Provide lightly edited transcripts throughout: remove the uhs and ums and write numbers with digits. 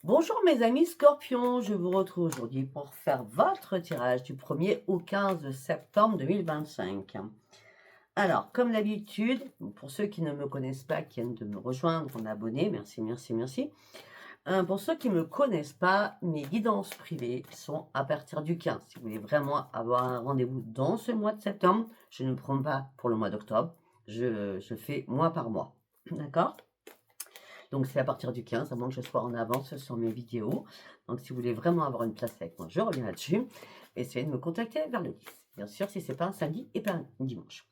Bonjour mes amis scorpions, je vous retrouve aujourd'hui pour faire votre tirage du 1er au 15 septembre 2025. Alors, comme d'habitude, pour ceux qui ne me connaissent pas, qui viennent de me rejoindre en abonné, merci, merci, merci. Pour ceux qui ne me connaissent pas, mes guidances privées sont à partir du 15. Si vous voulez vraiment avoir un rendez-vous dans ce mois de septembre, je ne prends pas pour le mois d'octobre, je fais mois par mois. D'accord? Donc, c'est à partir du 15, à moins que je sois en avance sur mes vidéos. Donc, si vous voulez vraiment avoir une place avec moi, je reviens là-dessus. Essayez de me contacter vers le 10. Bien sûr, si ce n'est pas un samedi et pas un dimanche.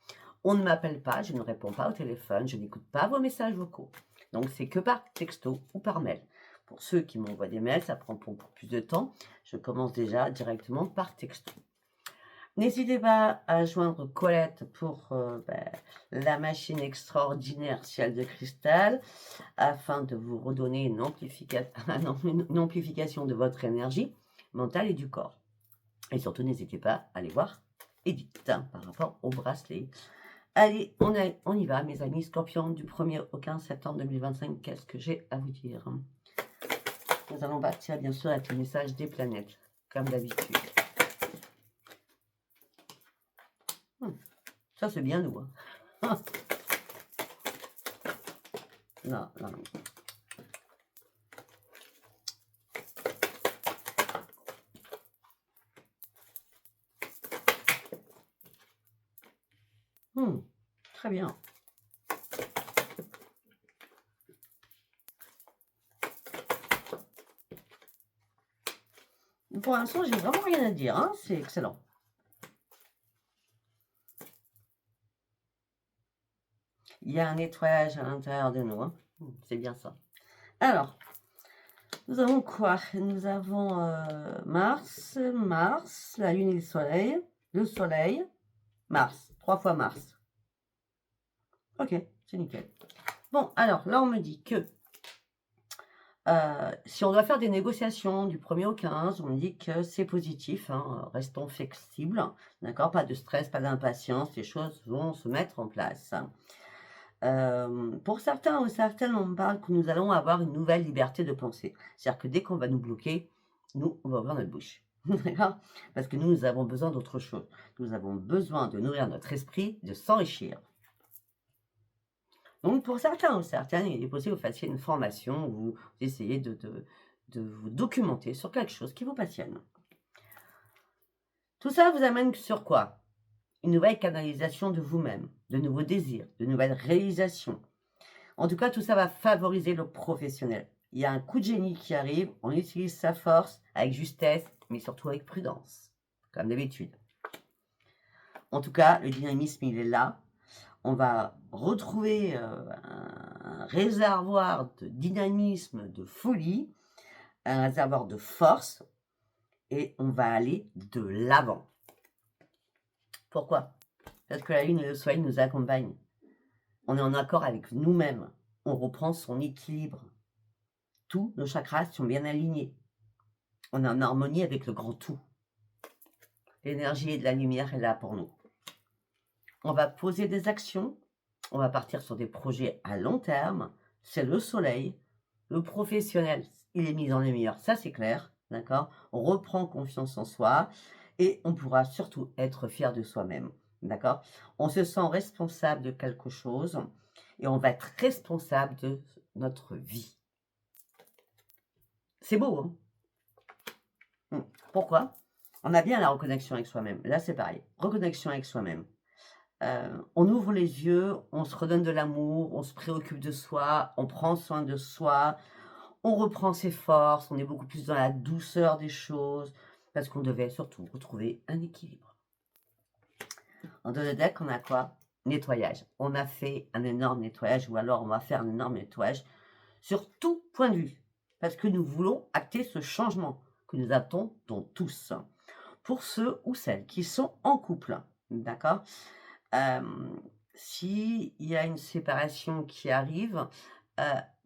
On ne m'appelle pas, je ne réponds pas au téléphone, je n'écoute pas vos messages vocaux. Donc, c'est que par texto ou par mail. Pour ceux qui m'envoient des mails, ça prend pour plus de temps. Je commence déjà directement par texto. N'hésitez pas à joindre Colette pour la machine extraordinaire ciel de cristal afin de vous redonner une amplification de votre énergie mentale et du corps. Et surtout, n'hésitez pas à aller voir Edith par rapport au bracelet. Allez, on y va, mes amis scorpions, du 1er au 15 septembre 2025. Qu'est-ce que j'ai à vous dire? Nous allons partir, bien sûr, avec le message des planètes, comme d'habitude. Ça, c'est bien nous. Hein. Non, non, non. Très bien. Pour l'instant, j'ai vraiment rien à dire. Hein, c'est excellent. Il y a un nettoyage à l'intérieur de nous. Hein. C'est bien ça. Alors, nous avons quoi? Nous avons Mars, la Lune et le Soleil, Mars, 3 fois Mars. Ok, c'est nickel. Bon, alors là, on me dit que si on doit faire des négociations du 1er au 15, on me dit que c'est positif, hein, restons flexibles, d'accord? Pas de stress, pas d'impatience, les choses vont se mettre en place. Pour certains ou certaines, on me parle que nous allons avoir une nouvelle liberté de penser. C'est-à-dire que dès qu'on va nous bloquer, nous, on va ouvrir notre bouche. D'accord? Parce que nous avons besoin d'autre chose. Nous avons besoin de nourrir notre esprit, de s'enrichir. Donc, pour certains ou certaines, il est possible que vous fassiez une formation où vous essayez de vous documenter sur quelque chose qui vous passionne. Tout ça vous amène sur quoi? Une nouvelle canalisation de vous-même, de nouveaux désirs, de nouvelles réalisations. En tout cas, tout ça va favoriser le professionnel. Il y a un coup de génie qui arrive, on utilise sa force avec justesse, mais surtout avec prudence, comme d'habitude. En tout cas, le dynamisme, il est là. On va retrouver un réservoir de dynamisme, de folie, un réservoir de force, et on va aller de l'avant. Pourquoi? Parce que la Lune et le Soleil nous accompagnent. On est en accord avec nous-mêmes. On reprend son équilibre. Tous nos chakras sont bien alignés. On est en harmonie avec le grand tout. L'énergie et de la lumière est là pour nous. On va poser des actions. On va partir sur des projets à long terme. C'est le soleil. Le professionnel, il est mis dans les meilleurs. Ça, c'est clair. D'accord? On reprend confiance en soi. Et on pourra surtout être fier de soi-même. D'accord? On se sent responsable de quelque chose. Et on va être responsable de notre vie. C'est beau, hein? Pourquoi? On a bien la reconnexion avec soi-même. Là, c'est pareil. Reconnexion avec soi-même. On ouvre les yeux, on se redonne de l'amour, on se préoccupe de soi, on prend soin de soi, on reprend ses forces, on est beaucoup plus dans la douceur des choses, parce qu'on devait surtout retrouver un équilibre. En dos de deck, on a quoi? Nettoyage. On a fait un énorme nettoyage, ou alors on va faire un énorme nettoyage sur tout point de vue, parce que nous voulons acter ce changement que nous attendons tous. Pour ceux ou celles qui sont en couple, d'accord? S'il y a une séparation qui arrive,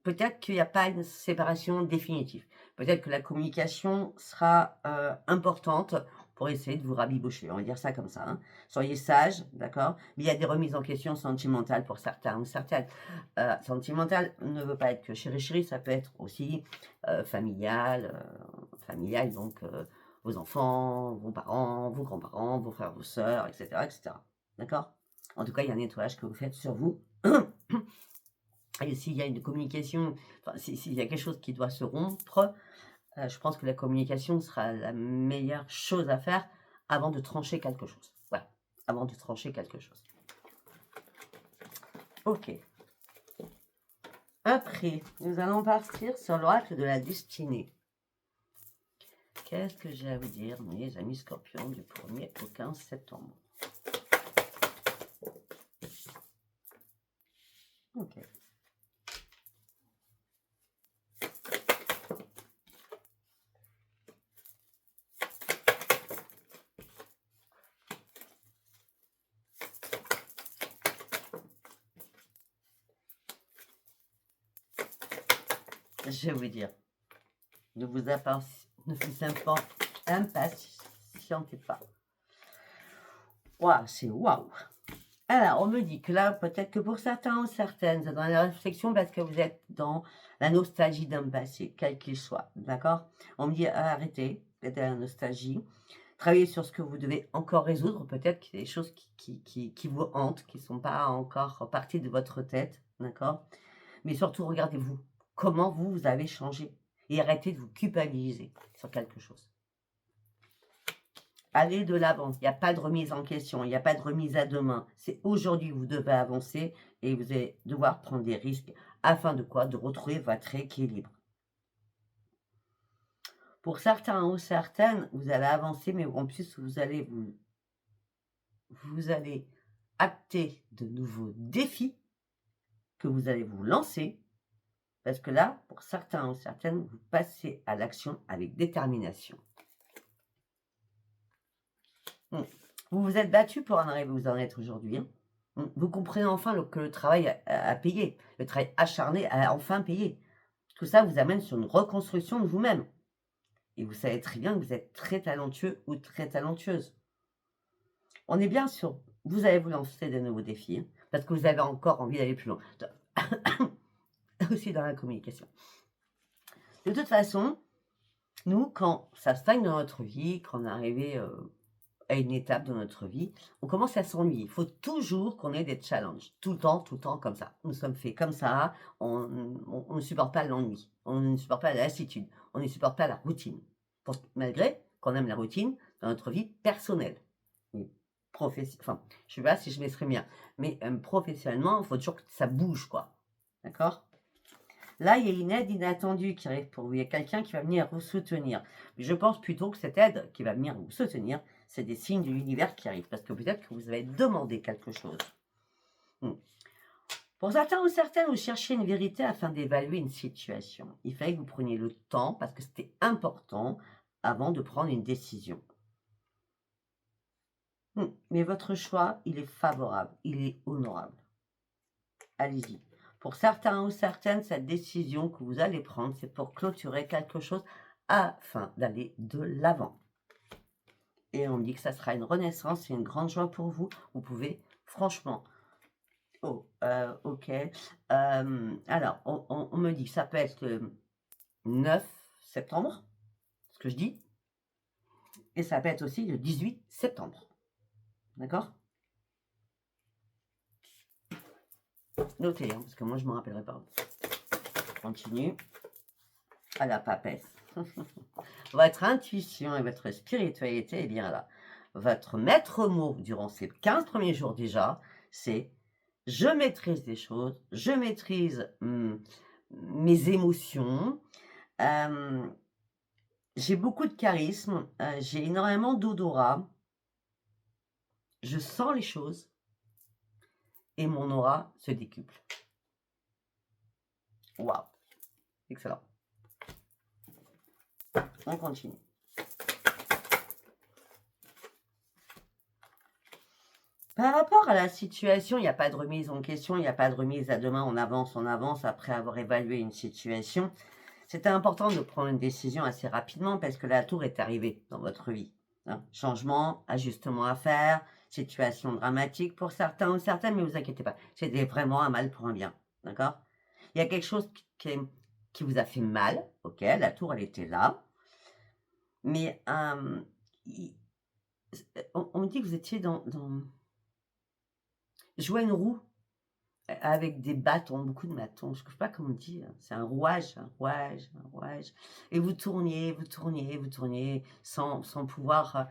peut-être qu'il n'y a pas une séparation définitive. Peut-être que la communication sera importante pour essayer de vous rabibocher. On va dire ça comme ça. Hein. Soyez sages, d'accord? Mais il y a des remises en question sentimentales pour certains ou certaines. Sentimental ne veut pas être que chéri-chéri, ça peut être aussi familial. Familial, donc vos enfants, vos parents, vos grands-parents, vos frères, vos sœurs, etc. etc. D'accord? En tout cas, il y a un nettoyage que vous faites sur vous. Et s'il y a une communication, enfin, s'il y a quelque chose qui doit se rompre, je pense que la communication sera la meilleure chose à faire avant de trancher quelque chose. Voilà, avant de trancher quelque chose. Ok. Après, nous allons partir sur l'oracle de la destinée. Qu'est-ce que j'ai à vous dire, mes amis scorpions, du 1er au 15 septembre? Ok. Je vais vous dire, ne vous impatientez pas. Waouh, c'est waouh. Alors, on me dit que là, peut-être que pour certains ou certaines, vous êtes dans la réflexion parce que vous êtes dans la nostalgie d'un passé, quel qu'il soit, d'accord? On me dit, arrêtez d'être dans la nostalgie. Travaillez sur ce que vous devez encore résoudre. Peut-être qu'il y a des choses qui vous hantent, qui ne sont pas encore parties de votre tête, d'accord? Mais surtout, regardez-vous. Comment vous avez changé. Et arrêtez de vous culpabiliser sur quelque chose. Allez de l'avant. Il n'y a pas de remise en question. Il n'y a pas de remise à demain. C'est aujourd'hui que vous devez avancer et vous allez devoir prendre des risques afin de quoi? De retrouver votre équilibre. Pour certains ou certaines, vous allez avancer, mais en plus, vous allez acter de nouveaux défis que vous allez vous lancer. Parce que là, pour certains ou certaines, vous passez à l'action avec détermination. Vous vous êtes battu pour en arriver où vous en êtes aujourd'hui. Hein. Vous comprenez enfin que le travail a payé, le travail acharné a enfin payé. Tout ça vous amène sur une reconstruction de vous-même. Et vous savez très bien que vous êtes très talentueux ou très talentueuse. On est bien sûr, vous allez vous lancer de nouveaux défis, hein, parce que vous avez encore envie d'aller plus loin. Aussi dans la communication. De toute façon, nous, quand ça stagne dans notre vie, quand on est arrivé à une étape de notre vie, on commence à s'ennuyer. Il faut toujours qu'on ait des challenges. Tout le temps, comme ça. Nous sommes faits comme ça. On ne supporte pas l'ennui. On ne supporte pas la lassitude. On ne supporte pas la routine. Malgré qu'on aime la routine dans notre vie personnelle. Enfin, je ne sais pas si je m'exprime bien. Mais professionnellement, il faut toujours que ça bouge, quoi. D'accord? Là, il y a une aide inattendue qui arrive pour vous. Il y a quelqu'un qui va venir vous soutenir. Mais je pense plutôt que cette aide qui va venir vous soutenir, c'est des signes de l'univers qui arrivent. Parce que peut-être que vous avez demandé quelque chose. Pour certains ou certaines, vous cherchez une vérité afin d'évaluer une situation. Il fallait que vous preniez le temps, parce que c'était important, avant de prendre une décision. Mais votre choix, il est favorable, il est honorable. Allez-y. Pour certains ou certaines, cette décision que vous allez prendre, c'est pour clôturer quelque chose afin d'aller de l'avant. Et on dit que ça sera une renaissance et une grande joie pour vous. Vous pouvez, franchement... Oh, ok. Alors, on me dit que ça peut être le 9 septembre, ce que je dis. Et ça peut être aussi le 18 septembre. D'accord? Notez, hein, parce que moi, je ne me rappellerai pas. Continue. À la papesse. Votre intuition et votre spiritualité, eh bien là, votre maître mot durant ces 15 premiers jours déjà, c'est « je maîtrise des choses, je maîtrise mes émotions, j'ai beaucoup de charisme, j'ai énormément d'odorat, je sens les choses et mon aura se décuple. » Waouh, excellent. On continue. Par rapport à la situation, il n'y a pas de remise en question, il n'y a pas de remise à demain, on avance après avoir évalué une situation. C'était important de prendre une décision assez rapidement parce que la tour est arrivée dans votre vie. hein. Changement, ajustement à faire, situation dramatique pour certains ou certaines, mais vous inquiétez pas, c'était vraiment un mal pour un bien, d'accord? Il y a quelque chose qui vous a fait mal, ok, la tour, elle était là, mais il- on me dit que vous étiez jouer une roue avec des bâtons, beaucoup de bâtons, je ne sais pas comment dire, c'est un rouage, un rouage, un rouage, et vous tourniez, vous tourniez, vous tourniez sans pouvoir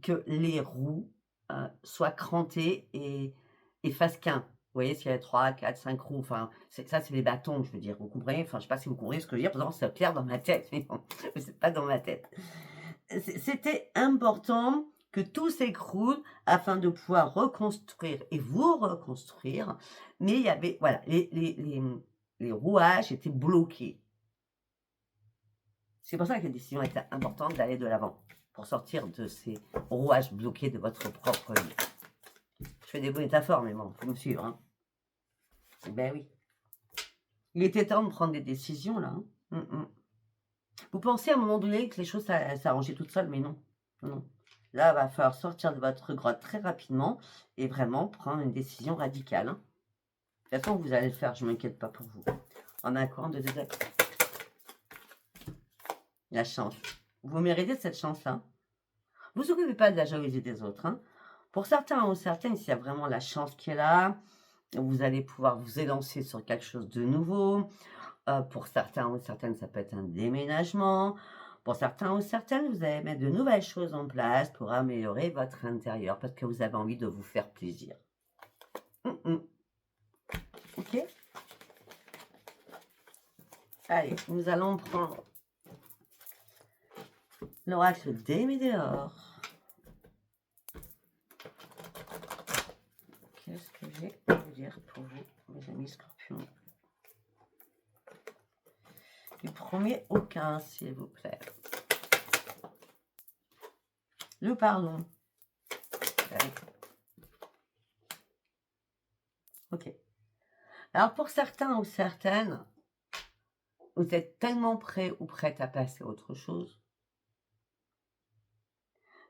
que les roues soient crantées et fassent qu'un. Vous voyez, s'il y a 3, 4, 5 roues, enfin, ça, c'est les bâtons, je veux dire, vous comprenez? Enfin, je ne sais pas si vous comprenez ce que je veux dire, pourtant, c'est clair dans ma tête, mais bon, c'est pas dans ma tête. C'était important que tout s'écroule afin de pouvoir reconstruire et vous reconstruire, mais il y avait, voilà, les rouages étaient bloqués. C'est pour ça que la décision était importante d'aller de l'avant, pour sortir de ces rouages bloqués de votre propre vie. Je fais des métaphores, mais bon, faut me suivre. Hein. Ben oui. Il était temps de prendre des décisions, là. Hein. Vous pensez à un moment donné que les choses s'arrangeaient toutes seules, mais non. Non. Là, il va falloir sortir de votre grotte très rapidement et vraiment prendre une décision radicale. Hein. De toute façon, vous allez le faire, je ne m'inquiète pas pour vous. En un courant de deux actes. La chance. Vous méritez cette chance-là. Vous ne vous occupez pas de la jalousie des autres. Hein. Pour certains ou certaines, s'il y a vraiment la chance qui est là, vous allez pouvoir vous élancer sur quelque chose de nouveau. Pour certains ou certaines, ça peut être un déménagement. Pour certains ou certaines, vous allez mettre de nouvelles choses en place pour améliorer votre intérieur parce que vous avez envie de vous faire plaisir. Ok? Allez, nous allons prendre l'oracle des Météores. Qu'est-ce que j'ai à vous dire pour vous, mes amis scorpions? Du 1er au 15, s'il vous plaît. Le pardon. Allez. Ok. Alors, pour certains ou certaines, vous êtes tellement prêt ou prête à passer à autre chose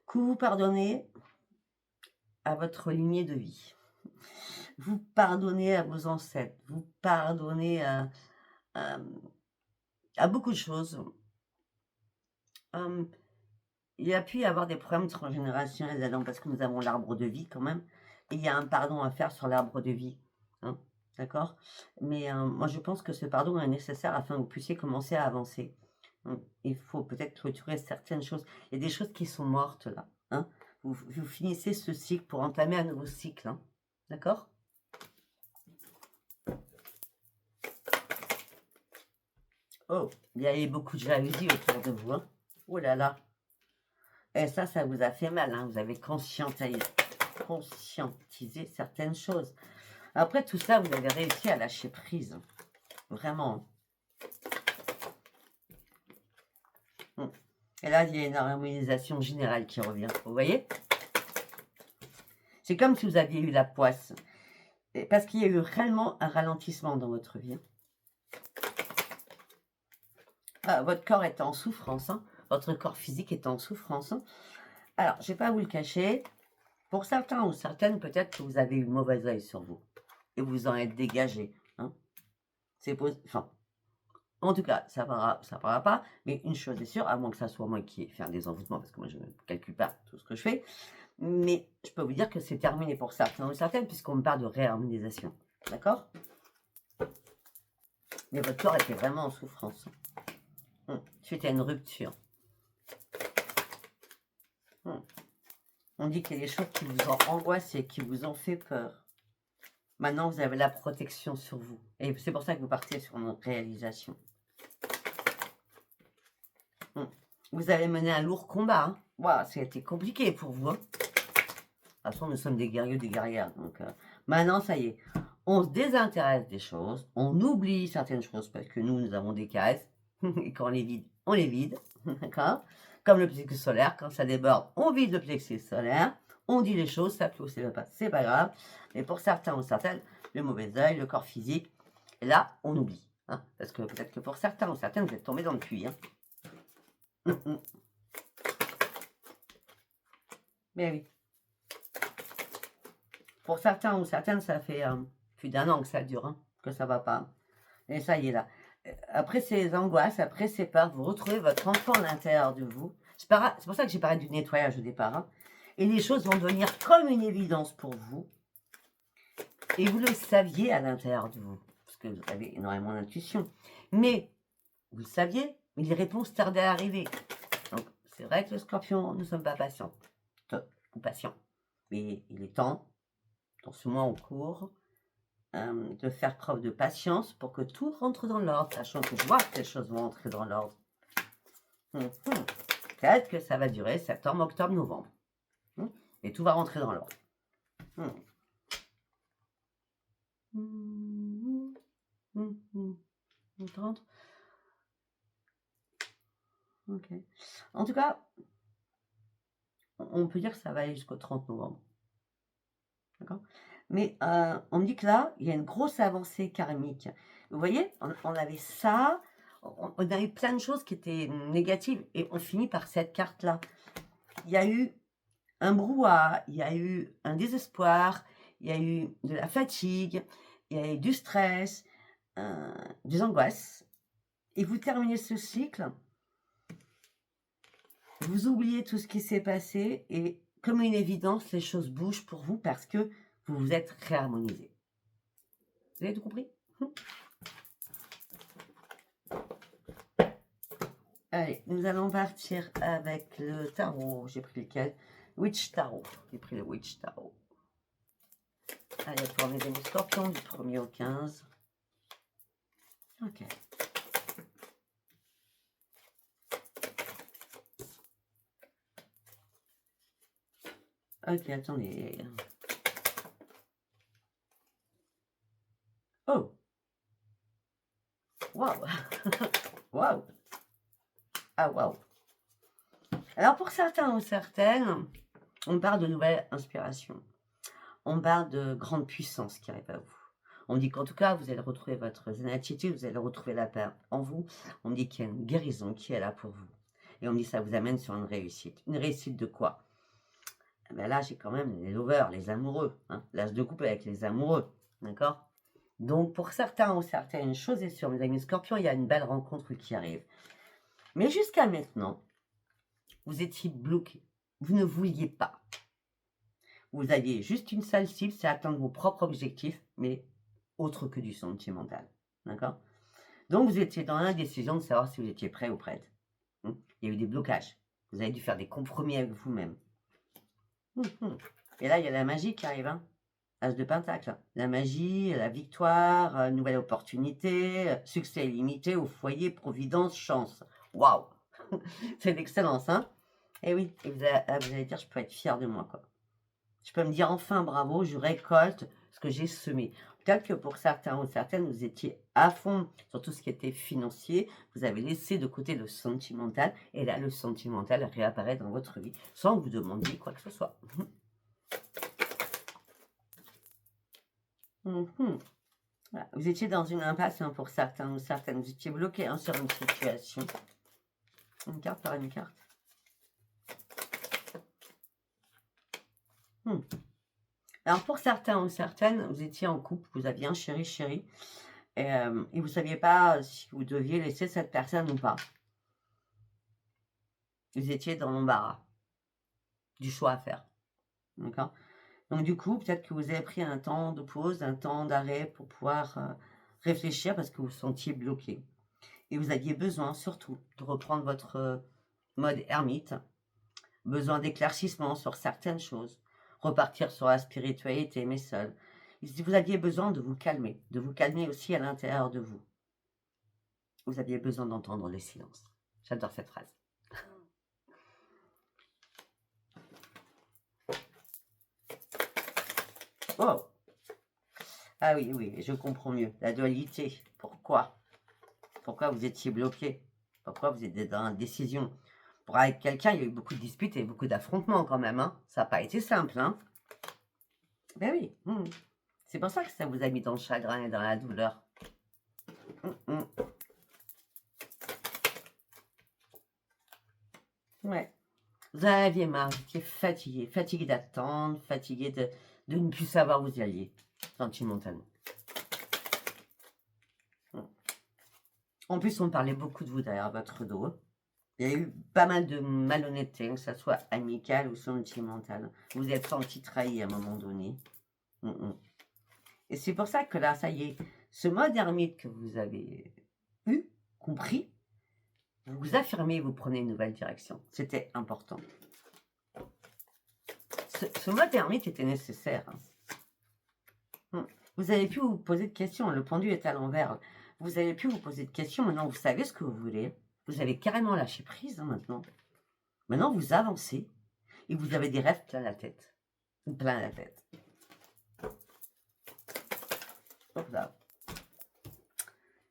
que vous pardonnez à votre lignée de vie. Vous pardonnez à vos ancêtres. Vous pardonnez à beaucoup de choses. Il y a pu y avoir des problèmes transgénérationnels là-dedans parce que nous avons l'arbre de vie quand même. Et il y a un pardon à faire sur l'arbre de vie. Hein, d'accord? Mais moi, je pense que ce pardon est nécessaire afin que vous puissiez commencer à avancer. Il faut peut-être clôturer certaines choses. Il y a des choses qui sont mortes là. Hein. Vous finissez ce cycle pour entamer un nouveau cycle. Hein. D'accord? Oh, il y a eu beaucoup de jalousie autour de vous. Hein. Oh là là. Et ça vous a fait mal. Hein. Vous avez conscientisé certaines choses. Après tout ça, vous avez réussi à lâcher prise. Vraiment. Et là, il y a une harmonisation générale qui revient. Vous voyez? C'est comme si vous aviez eu la poisse. Parce qu'il y a eu réellement un ralentissement dans votre vie. Votre corps est en souffrance. Hein. Votre corps physique est en souffrance. Hein. Alors, je ne vais pas vous le cacher. Pour certains ou certaines, peut-être que vous avez eu mauvais œil sur vous. Et vous en êtes dégagé. Hein. C'est enfin, en tout cas, ça ne parlera pas. Mais une chose est sûre, à moins que ça soit moi qui ai fait un désenvoûtement, parce que moi, je ne calcule pas tout ce que je fais. Mais je peux vous dire que c'est terminé pour certains ou certaines, puisqu'on me parle de réharmonisation. D'accord? Mais votre corps était vraiment en souffrance. Suite à une rupture. On dit qu'il y a des choses qui vous ont angoissé, qui vous ont fait peur. Maintenant, vous avez la protection sur vous. Et c'est pour ça que vous partez sur une réalisation. Vous avez mené un lourd combat. Hein. Wow, ça a été compliqué pour vous. Hein. De toute façon, nous sommes des guerriers, des guerrières. Donc, maintenant, ça y est. On se désintéresse des choses. On oublie certaines choses parce que nous avons des cases. Et quand on les vide, on les vide. D'accord? Comme le plexus solaire. Quand ça déborde, on vide le plexus solaire. On dit les choses, ça pleut, c'est pas grave. Mais pour certains ou certaines, le mauvais œil, le corps physique, là, on oublie. Hein, parce que peut-être que pour certains ou certaines, vous êtes tombés dans le puits. Hein. Mais oui. Pour certains ou certaines, ça fait plus d'1 an que ça dure, hein, que ça va pas. Et ça y est là. Après ces angoisses, après ces peurs, vous retrouvez votre enfant à l'intérieur de vous. C'est pour ça que j'ai parlé du nettoyage au départ, hein. Et les choses vont devenir comme une évidence pour vous. Et vous le saviez à l'intérieur de vous, parce que vous avez énormément d'intuition. Mais, vous le saviez, mais les réponses tardaient à arriver. Donc, c'est vrai que le scorpion, nous ne sommes pas patients, ou patients. Mais il est temps, dans ce mois en cours, de faire preuve de patience pour que tout rentre dans l'ordre, sachant que je vois que les choses vont entrer dans l'ordre. Peut-être que ça va durer septembre, octobre, novembre. Et tout va rentrer dans l'ordre. 30. Ok. En tout cas, on peut dire que ça va aller jusqu'au 30 novembre. D'accord. Mais on me dit que là, il y a une grosse avancée karmique. Vous voyez, on avait ça, on avait plein de choses qui étaient négatives et on finit par cette carte-là. Il y a eu un brouhaha, il y a eu un désespoir, il y a eu de la fatigue, il y a eu du stress, des angoisses. Et vous terminez ce cycle, vous oubliez tout ce qui s'est passé et comme une évidence, les choses bougent pour vous parce que vous vous êtes réharmonisé. Vous avez tout compris? Allez, nous allons partir avec le tarot. J'ai pris lequel? Witch Tarot. J'ai pris le Witch Tarot. Allez, pour mes amis scorpions, du 1er au 15. Ok. Ok, attendez. Oh! Waouh! Waouh! Ah, waouh! Alors, pour certains ou certaines, on parle de nouvelles inspirations. On parle de grande puissance qui arrive à vous. On dit qu'en tout cas, vous allez retrouver votre zen attitude, vous allez retrouver la paix en vous. On dit qu'il y a une guérison qui est là pour vous. Et on dit que ça vous amène sur une réussite. Une réussite de quoi? Ben là, j'ai quand même les lovers, les amoureux. Hein, l'as de couple avec les amoureux. D'accord? Donc, pour certains ou certaines, une chose est sûre, mes amis scorpions, il y a une belle rencontre qui arrive. Mais jusqu'à maintenant, vous étiez bloqué. Vous ne vouliez pas. Vous aviez juste une seule cible, c'est atteindre vos propres objectifs, mais autre que du sentimental. D'accord? Donc, vous étiez dans l'indécision de savoir si vous étiez prêt ou prête. Il y a eu des blocages. Vous avez dû faire des compromis avec vous-même. Et là, il y a la magie qui arrive. Hein, As de Pentacle. La magie, la victoire, nouvelle opportunité, succès illimité au foyer, providence, chance. Waouh! C'est l'excellence, hein? Et oui, et vous allez dire, je peux être fière de moi, quoi. Je peux me dire, enfin, bravo, je récolte ce que j'ai semé. Peut-être que pour certains ou certaines, vous étiez à fond sur tout ce qui était financier. Vous avez laissé de côté le sentimental. Et là, le sentimental réapparaît dans votre vie sans que vous demandiez quoi que ce soit. Voilà. Vous étiez dans une impasse hein, pour certains ou certaines. Vous étiez bloqué hein, sur une situation. Une carte par une carte. Alors pour certains ou certaines, vous étiez en couple, vous aviez un chéri, et vous ne saviez pas si vous deviez laisser cette personne ou pas. Vous étiez dans l'embarras du choix à faire. D'accord? Donc du coup, peut-être que vous avez pris un temps de pause, un temps d'arrêt pour pouvoir réfléchir parce que vous vous sentiez bloqué. Et vous aviez besoin surtout de reprendre votre mode ermite, besoin d'éclaircissement sur certaines choses, repartir sur la spiritualité, mais seul. Vous aviez besoin de vous calmer aussi à l'intérieur de vous. Vous aviez besoin d'entendre le silence. J'adore cette phrase. Oh! Ah oui, oui, je comprends mieux. La dualité. Pourquoi? Pourquoi vous étiez bloqué? Pourquoi vous étiez dans l'indécision? Pour avec quelqu'un, il y a eu beaucoup de disputes et beaucoup d'affrontements quand même. Hein. Ça n'a pas été simple. Hein. Ben oui. C'est pour ça que ça vous a mis dans le chagrin et dans la douleur. Ouais. Vous en aviez marre, vous étiez fatigué, fatigué d'attendre, fatigué de ne plus savoir où vous y alliez, sentimentalement. En plus, on parlait beaucoup de vous derrière votre dos. Il y a eu pas mal de malhonnêteté, que ce soit amical ou sentimental. Vous vous êtes senti trahi à un moment donné. Et c'est pour ça que là, ça y est, ce mode ermite que vous avez eu, compris, vous vous affirmez, vous prenez une nouvelle direction. C'était important. Ce mode ermite était nécessaire. Vous avez pu vous poser de questions. Le pendu est à l'envers. Vous avez pu vous poser de questions. Maintenant, vous savez ce que vous voulez. Vous avez carrément lâché prise maintenant. Maintenant, vous avancez et vous avez des rêves plein la tête. Plein la tête. Hop là.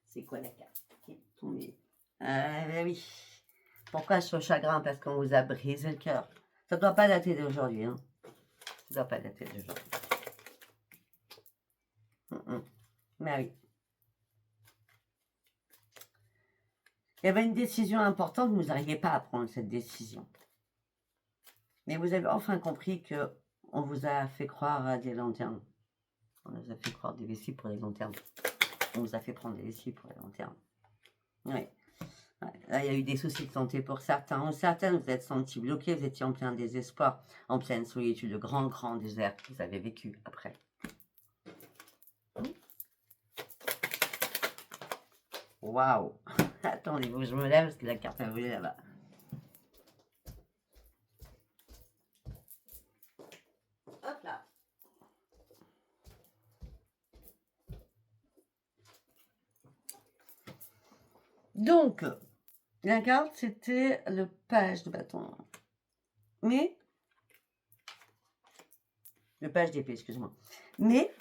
C'est quoi la carte qui est tombée? Ben oui. Pourquoi ce chagrin? Parce qu'on vous a brisé le cœur. Ça ne doit pas dater d'aujourd'hui. Hein. Ça ne doit pas dater d'aujourd'hui. Mais oui. Il y avait une décision importante, vous n'arriviez pas à prendre cette décision. Mais vous avez enfin compris que on vous a fait croire à des lanternes. On vous a fait croire des vessies pour les lanternes. On vous a fait prendre des vessies pour les lanternes. Oui. Là, il y a eu des soucis de santé pour certains. Certaines, vous êtes sentis bloqués, vous étiez en plein désespoir, en pleine solitude, le grand, grand désert que vous avez vécu après. Waouh! Attendez, je me lève parce que la carte a volé là-bas. Hop là! Donc, la carte, c'était le page de bâton. Mais, le page d'épée, excuse-moi. Mais,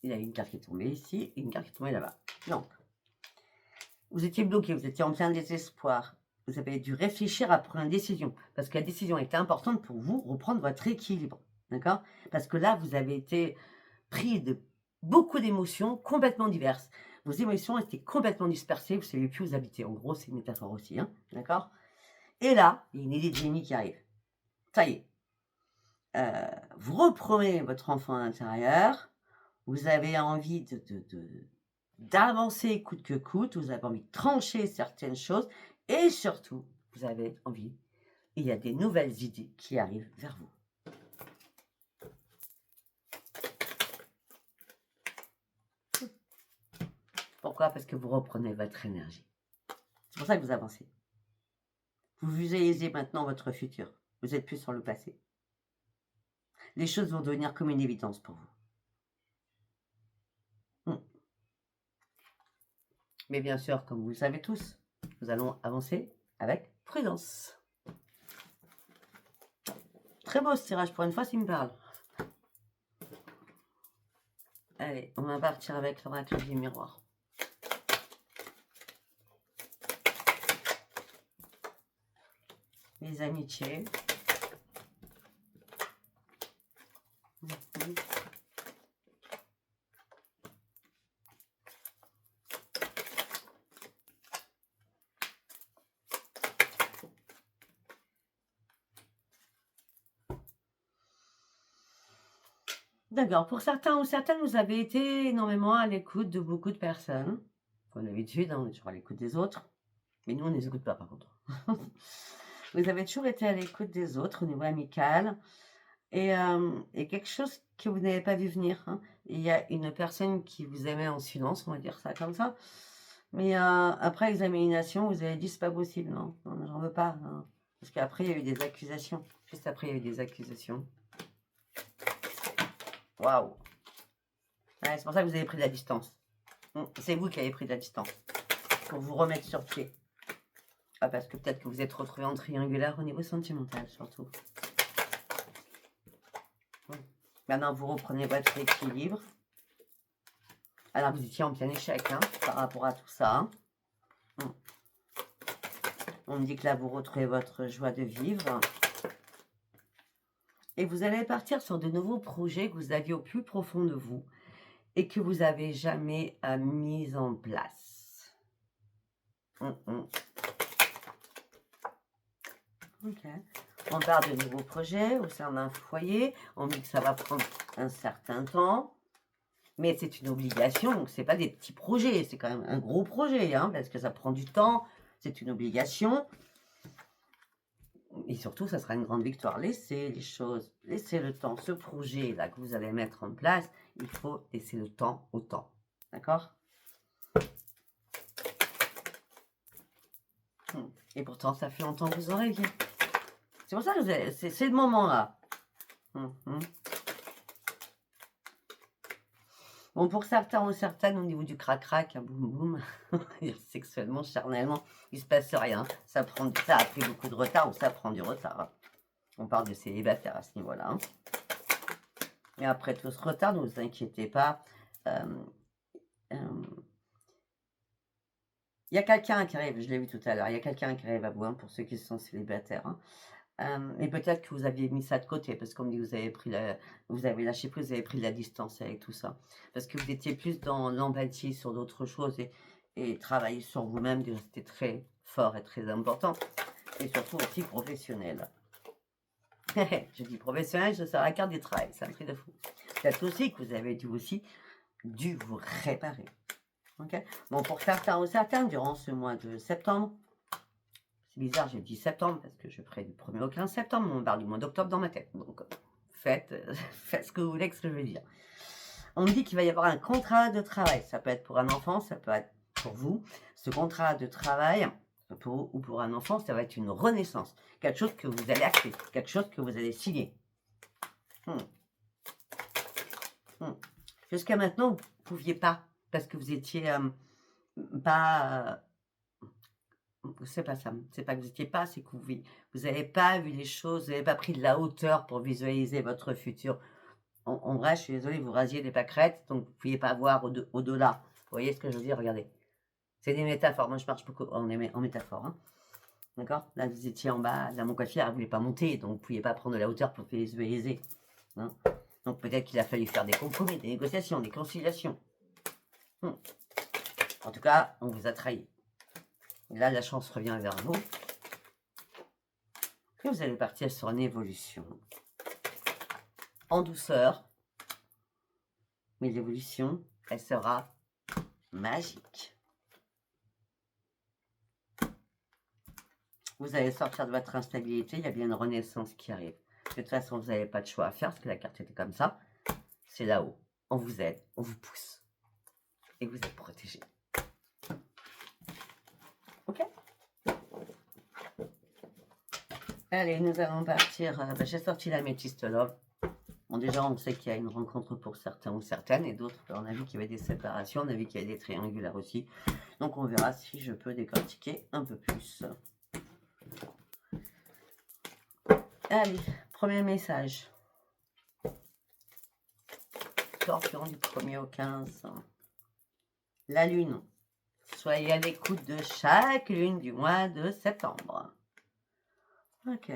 il y a une carte qui est tombée ici et une carte qui est tombée là-bas. Donc, vous étiez bloqué, vous étiez en plein désespoir. Vous avez dû réfléchir à prendre une décision. Parce que la décision était importante pour vous, reprendre votre équilibre. D'accord? Parce que là, vous avez été pris de beaucoup d'émotions complètement diverses. Vos émotions étaient complètement dispersées, vous ne saviez plus où vous habitez. En gros, c'est une métaphore aussi. Hein, d'accord? Et là, il y a une idée de génie qui arrive. Ça y est. Vous reprenez votre enfant intérieur. Vous avez envie d'avancer coûte que coûte. Vous avez envie de trancher certaines choses. Et surtout, vous avez envie, il y a des nouvelles idées qui arrivent vers vous. Pourquoi? Parce que vous reprenez votre énergie. C'est pour ça que vous avancez. Vous visualisez maintenant votre futur. Vous n'êtes plus sur le passé. Les choses vont devenir comme une évidence pour vous. Mais bien sûr, comme vous le savez tous, nous allons avancer avec prudence. Très beau ce tirage pour une fois, s'il me parle. Allez, on va partir avec l'oracle du miroir. Les amitiés. D'accord, pour certains ou certaines, vous avez été énormément à l'écoute de beaucoup de personnes. Comme d'habitude, on est toujours à l'écoute des autres. Mais nous, on ne les écoute pas, par contre. Vous avez toujours été à l'écoute des autres au niveau amical. Et quelque chose que vous n'avez pas vu venir. Hein. Il y a une personne qui vous aimait en silence, on va dire ça comme ça. Mais après examination, vous avez dit c'est pas possible, non, non j'en veux pas. Non. Parce qu'après, il y a eu des accusations. Juste après, il y a eu des accusations. Waouh! Ouais, c'est pour ça que vous avez pris de la distance. C'est vous qui avez pris de la distance. Pour vous remettre sur pied. Ah, parce que peut-être que vous êtes retrouvé en triangulaire au niveau sentimental, surtout. Maintenant, vous reprenez votre équilibre. Alors, vous étiez en plein échec hein, par rapport à tout ça. On me dit que là, vous retrouvez votre joie de vivre. Et vous allez partir sur de nouveaux projets que vous aviez au plus profond de vous et que vous n'avez jamais mis en place. Ok. On parle de nouveaux projets au sein d'un foyer. On dit que ça va prendre un certain temps. Mais c'est une obligation, donc c'est pas des petits projets. C'est quand même un gros projet, hein, parce que ça prend du temps. C'est une obligation. Et surtout, ça sera une grande victoire. Laissez les choses, laissez le temps. Ce projet-là que vous allez mettre en place, il faut laisser le temps au temps. D'accord? Et pourtant, ça fait longtemps que vous en rêviez. C'est pour ça que c'est le moment là. Bon, pour certains ou certaines, au niveau du crac-crac, boum boum, sexuellement, charnellement, il se passe rien. Ça a pris beaucoup de retard ou ça prend du retard. On parle de célibataire à ce niveau-là. Hein. Et après tout ce retard, ne vous inquiétez pas. Il y a quelqu'un qui arrive, je l'ai vu tout à l'heure, il y a quelqu'un qui arrive à vous, hein, pour ceux qui sont célibataires. Hein. Et peut-être que vous aviez mis ça de côté, parce qu'on me dit que vous avez lâché prise, vous avez pris de la distance avec tout ça. Parce que vous étiez plus dans l'empathie sur d'autres choses et travailler sur vous-même, c'était très fort et très important. Et surtout aussi professionnel. Je dis professionnel, je sors la carte du travail, c'est un truc de fou. Peut-être aussi que vous avez dû vous réparer. Okay. Bon, pour certains ou certaines, durant ce mois de septembre, c'est bizarre, j'ai dit septembre parce que je ferai du 1er au 15 septembre, mais on parle du mois d'octobre dans ma tête. Donc, faites ce que vous voulez, que ce que je veux dire. On me dit qu'il va y avoir un contrat de travail. Ça peut être pour un enfant, ça peut être pour vous. Ce contrat de travail, pour un enfant, ça va être une renaissance. Quelque chose que vous allez acter, quelque chose que vous allez signer. Jusqu'à maintenant, vous ne pouviez pas, parce que vous étiez pas... c'est pas ça, c'est pas que vous n'étiez pas, c'est que vous n'avez pas vu les choses, vous n'avez pas pris de la hauteur pour visualiser votre futur. En vrai, je suis désolée, vous rasiez des pâquerettes, donc vous ne pouviez pas voir au-delà. Vous voyez ce que je veux dire? Regardez. C'est des métaphores. Moi, je marche beaucoup en métaphore. Hein. D'accord? Là, vous étiez en bas de la montgolfière, vous ne voulez pas monter, donc vous ne pouviez pas prendre de la hauteur pour visualiser. Hein. Donc peut-être qu'il a fallu faire des compromis, des négociations, des conciliations. En tout cas, on vous a trahi. Et là, la chance revient vers vous. Et vous allez partir sur une évolution. En douceur. Mais l'évolution, elle sera magique. Vous allez sortir de votre instabilité. Il y a bien une renaissance qui arrive. De toute façon, vous n'avez pas de choix à faire parce que la carte était comme ça. C'est là-haut. On vous aide, on vous pousse. Et vous êtes protégé. Ok? Allez, nous allons partir. J'ai sorti la Métiste Love. Bon, déjà, on sait qu'il y a une rencontre pour certains ou certaines, et d'autres, on a vu qu'il y avait des séparations, on a vu qu'il y avait des triangulaires aussi. Donc, on verra si je peux décortiquer un peu plus. Allez, premier message. Scorpion du 1er au 15. La lune. Soyez à l'écoute de chaque lune du mois de septembre. Ok.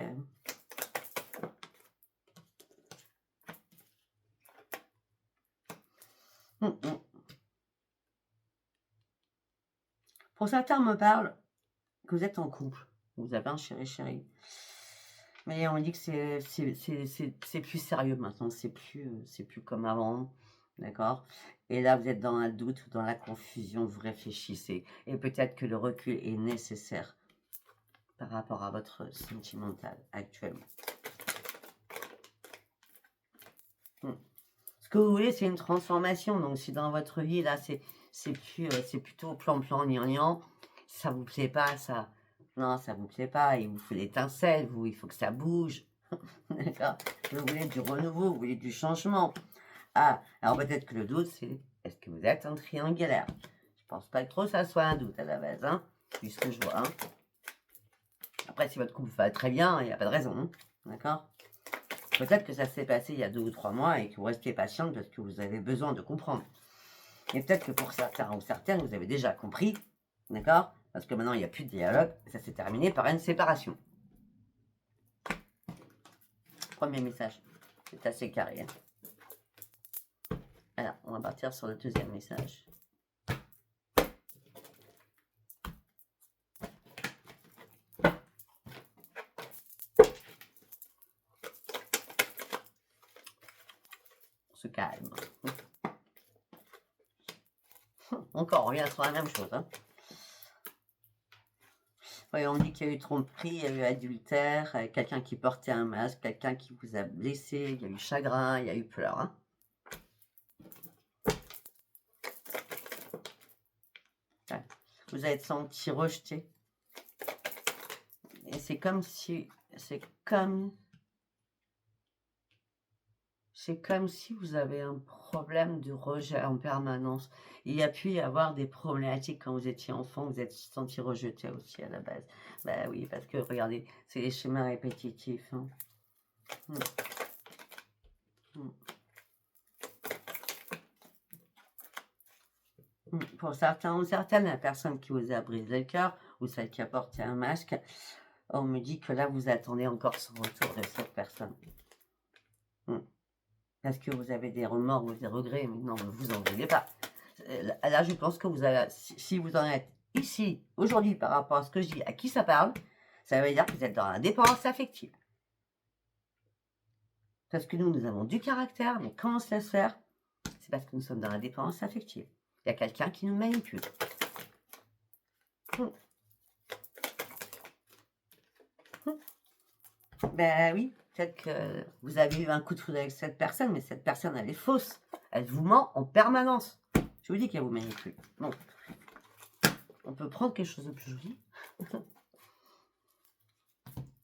Pour certains, on me parle que vous êtes en couple. Vous avez un chéri. Mais on dit que c'est plus sérieux maintenant. C'est plus comme avant. D'accord? Et là, vous êtes dans un doute, dans la confusion, vous réfléchissez. Et peut-être que le recul est nécessaire par rapport à votre sentimental actuellement. Ce que vous voulez, c'est une transformation. Donc, si dans votre vie, là, c'est plutôt plan, nian, ça vous plaît pas, ça... Non, ça vous plaît pas. Il vous faut l'étincelle, il faut que ça bouge. D'accord? Vous voulez du renouveau, vous voulez du changement. Ah, alors peut-être que le doute, c'est est-ce que vous êtes un triangulaire? Je pense pas que trop ça soit un doute à la base, hein, puisque je vois. Hein. Après, si votre couple va très bien, il n'y a pas de raison. Hein, d'accord? Peut-être que ça s'est passé il y a 2 ou 3 mois et que vous restez patiente parce que vous avez besoin de comprendre. Et peut-être que pour certains ou certaines, vous avez déjà compris, d'accord? Parce que maintenant, il n'y a plus de dialogue, et ça s'est terminé par une séparation. Premier message, c'est assez carré. Hein. Alors, on va partir sur le deuxième message. se calme. Encore, on revient sur la même chose. Hein. Oui, on dit qu'il y a eu tromperie, il y a eu adultère, quelqu'un qui portait un masque, quelqu'un qui vous a blessé, il y a eu chagrin, il y a eu pleurs. Hein. Ouais. Vous avez senti rejeté. Et c'est comme si vous avez un problème de rejet en permanence. Il y a pu y avoir des problématiques quand vous étiez enfant, vous êtes senti rejeté aussi à la base. Ben oui, parce que regardez, c'est les schémas répétitifs. Hein. Pour certains ou certaines, la personne qui vous a brisé le cœur ou celle qui a porté un masque, on me dit que là, vous attendez encore ce retour de cette personne. Parce que vous avez des remords ou des regrets, mais non, ne vous en voulez pas. Là, je pense que vous avez, si vous en êtes ici, aujourd'hui, par rapport à ce que je dis, à qui ça parle, ça veut dire que vous êtes dans la dépendance affective. Parce que nous avons du caractère, mais comment on se laisse faire? C'est parce que nous sommes dans la dépendance affective. Il y a quelqu'un qui nous manipule. Ben oui, peut-être que vous avez eu un coup de foudre avec cette personne, mais cette personne, elle est fausse. Elle vous ment en permanence. Je vous dis qu'elle vous manipule. Bon. On peut prendre quelque chose de plus joli.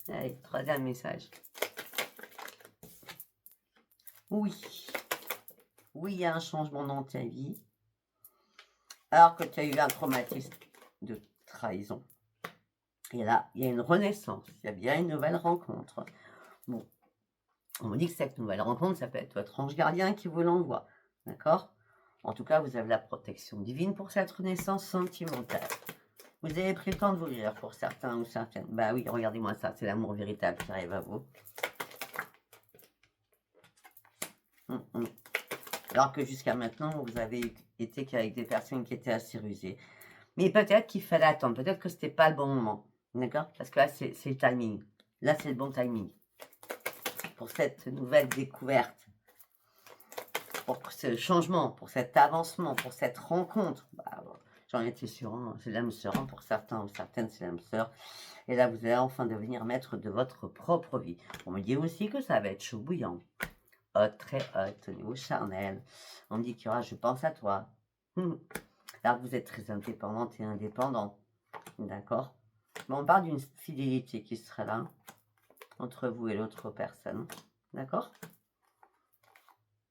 Allez, troisième message. Oui. Oui, il y a un changement dans ta vie. Alors que tu as eu un traumatisme de trahison. Et là, il y a une renaissance. Il y a bien une nouvelle rencontre. Bon. On me dit que cette nouvelle rencontre, ça peut être votre ange gardien qui vous l'envoie. D'accord? En tout cas, vous avez la protection divine pour cette renaissance sentimentale. Vous avez pris le temps de vous lire pour certains ou certaines. Bah oui, regardez-moi ça, c'est l'amour véritable qui arrive à vous. Alors que jusqu'à maintenant, vous avez été qu'avec des personnes qui étaient assez rusées. Mais peut-être qu'il fallait attendre, peut-être que c'était pas le bon moment. D'accord? Parce que là, c'est le timing. Là, c'est le bon timing. Pour cette nouvelle découverte. Pour ce changement, pour cet avancement, pour cette rencontre. Bah, j'en étais sûre, hein, c'est l'âme sœur. Hein, pour certains ou certaines, c'est l'âme sœur. Et là, vous allez enfin devenir maître de votre propre vie. On me dit aussi que ça va être chaud bouillant. Haute, très haute, au niveau charnel. On me dit qu'il y aura je pense à toi. Là, vous êtes très indépendante et indépendant. D'accord? Mais on parle d'une fidélité qui sera là entre vous et l'autre personne. D'accord?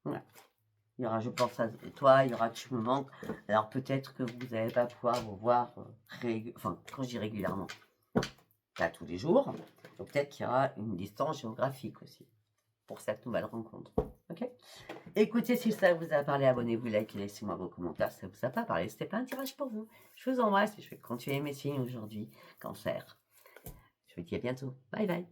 Ouais. Il y aura je pense à toi, il y aura tu me manques. Alors peut-être que vous n'allez pas pouvoir vous voir enfin, quand je dis régulièrement, pas tous les jours. Donc peut-être qu'il y aura une distance géographique aussi pour cette nouvelle rencontre. Ok? Écoutez, si ça vous a parlé, abonnez-vous, likez, laissez-moi vos commentaires. Si ça vous a pas parlé, c'était pas un tirage pour vous. Je vous embrasse et je vais continuer mes signes aujourd'hui. Cancer. Je vous dis à bientôt. Bye bye.